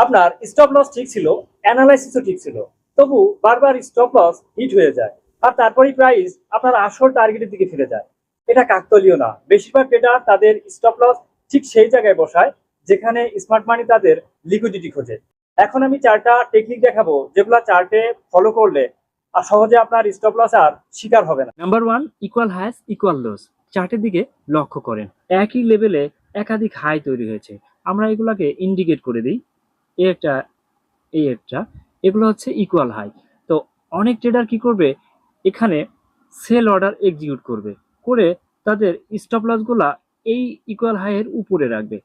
আপনার stop loss ঠিক ছিল, অ্যানালাইসিসও ঠিক ছিল, তবু বারবার স্টপ লস হিট হয়ে যায় আর তারপরেই প্রাইস আপনার আসল টার্গেটের দিকে ফিরে যায়। এটা কাকতালীয় না, বেশিরভাগ ট্রেডার তাদের স্টপ লস ঠিক সেই জায়গায় বসায় যেখানে স্মার্ট মানি তাদের লিকুইডিটি খোঁজে। এখন আমি চারটা টেকনিক দেখাবো যেগুলো চার্টে ফলো করলে আর সহজে আপনার স্টপ লস আর শিকার হবে না। Number 1, equal highs equal lows. চার্টের দিকে লক্ষ্য করেন, একই লেভেলে একাধিক হাই তৈরি হয়েছে। আমরা এগুলাকে ইন্ডিকেট করে দিই, এই একটা, এই একটা, এগুলো হচ্ছে ইকুয়াল হাই। তো অনেক ট্রেডার কি করবে, এখানে সেল অর্ডার এক্সিকিউট করবে, করে তাদের স্টপ লসগুলা এই ইকুয়াল হাইয়ের উপরে রাখবে।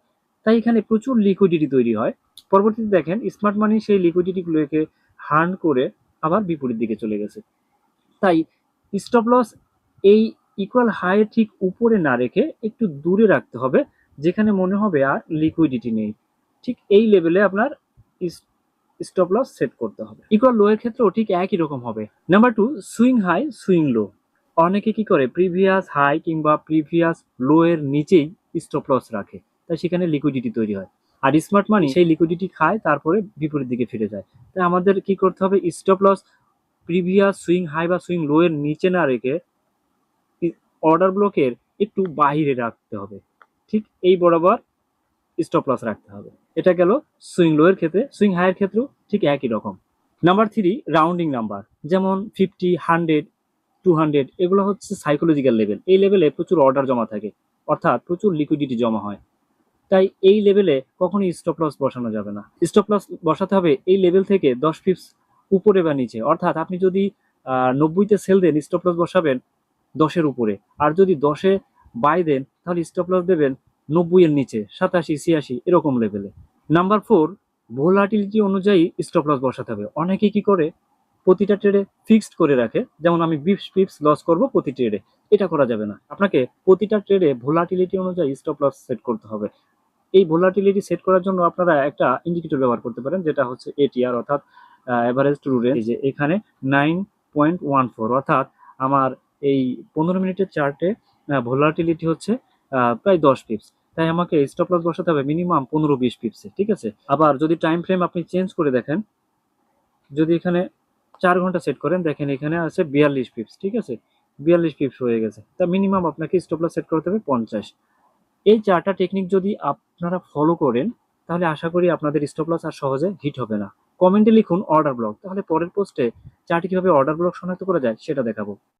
তাই এখানে প্রচুর লিকুইডিটি তৈরি হয়। পরবর্তীতে দেখেন স্মার্ট মানি সেই লিকুইডিটিগুলোকে হার্ন করে আবার বিপরীত দিকে চলে গেছে। তাই স্টপ লস এই ইকুয়াল হাইয়ের ঠিক উপরে না রেখে একটু দূরে রাখতে হবে, যেখানে মনে হবে আর লিকুইডিটি নেই। ঠিক এই লেভেলে আপনার স্টপ লস সেট করতে হবে। ইকুয়াল লো এর ক্ষেত্রেও ঠিক একই রকম হবে। Number 2, swing high swing low. অনেকে কি করে, প্রিভিয়াস হাই কিংবা প্রিভিয়াস লো এর নিচেই স্টপ লস রাখে, তাই সেখানে লিকুইডিটি তৈরি হয়। আর স্মার্ট মানি সেই লিকুইডিটি খায়, তারপরে বিপরীত দিকে ফিরে যায়। তাই আমাদের কি করতে হবে, stop loss previous swing high বা সুইং লো এর নিচে না রেখে অর্ডার ব্লকের একটু বাহিরে রাখতে হবে। ঠিক এই বরাবর স্টপ লস রাখতে হবে। এটা গেল সুইং লো এর ক্ষেত্রে। সুইং হাই এর ক্ষেত্রেও ঠিক একই রকম। নাম্বার 3, রাউন্ডিং নাম্বার, যেমন 50, 100, 200, এগুলো হচ্ছে সাইকোলজিক্যাল লেভেল। এই লেভেলে প্রচুর অর্ডার জমা থাকে, অর্থাৎ প্রচুর লিকুইডিটি জমা হয়। তাই এই লেভেলে কখনোই স্টপ লস বসানো যাবে না। স্টপ লস বসাতে হবে এই লেভেল থেকে 10 পিপস উপরে বা নিচে। অর্থাৎ আপনি যদি 90-তে সেল দেন, স্টপ লস বসাবেন 10-এর উপরে। আর যদি 10-এ বাই দেন, তাহলে স্টপ লস দেবেন 90-এর নিচে, 87, 86 এরকম লেভেলে। নাম্বার 4, ভোলাটিলিটি অনুযায়ী স্টপ লস বসাতে হবে। অনেকে কি করে, প্রতিটা ট্রেডে ফিক্সড করে রাখে, যেমন আমি 20 পিপস লস করব প্রতি ট্রেডে। এটা করা যাবে না। আপনাকে প্রতিটা ট্রেডে ভোলাটিলিটি অনুযায়ী স্টপ লস সেট করতে হবে। এই ভোলাটিলিটি সেট করার জন্য আপনারা একটা ইন্ডিকেটর ব্যবহার করতে পারেন, যেটা হচ্ছে এটিআর, অর্থাৎ এভারেজ ট্রু রেঞ্জ। যে এখানে 9.14, অর্থাৎ আমার এই 15 মিনিটের চার্টে ভোলাটিলিটি হচ্ছে প্রায় 10 পিপস। তাই আমাকে স্টপ লস বসাতে হবে মিনিমাম 15-20 পিপসে। ঠিক আছে। আবার যদি টাইম ফ্রেম আপনি চেঞ্জ করে দেখেন, যদি এখানে 4 ঘন্টা সেট করেন, দেখেন এখানে আছে 42 পিপস। ঠিক আছে, 42 পিপস হয়ে গেছে। তা মিনিমাম আপনাকে স্টপ লস সেট করতে হবে 50। এই 4টা টেকনিক যদি আপনারা ফলো করেন, তাহলে আশা করি আপনাদের স্টপ লস আর সহজে হিট হবে না। কমেন্টে লিখুন অর্ডার ব্লক, তাহলে পরের পোস্টে চার্টে কিভাবে অর্ডার ব্লক শনাক্ত করা যায় সেটা দেখাবো।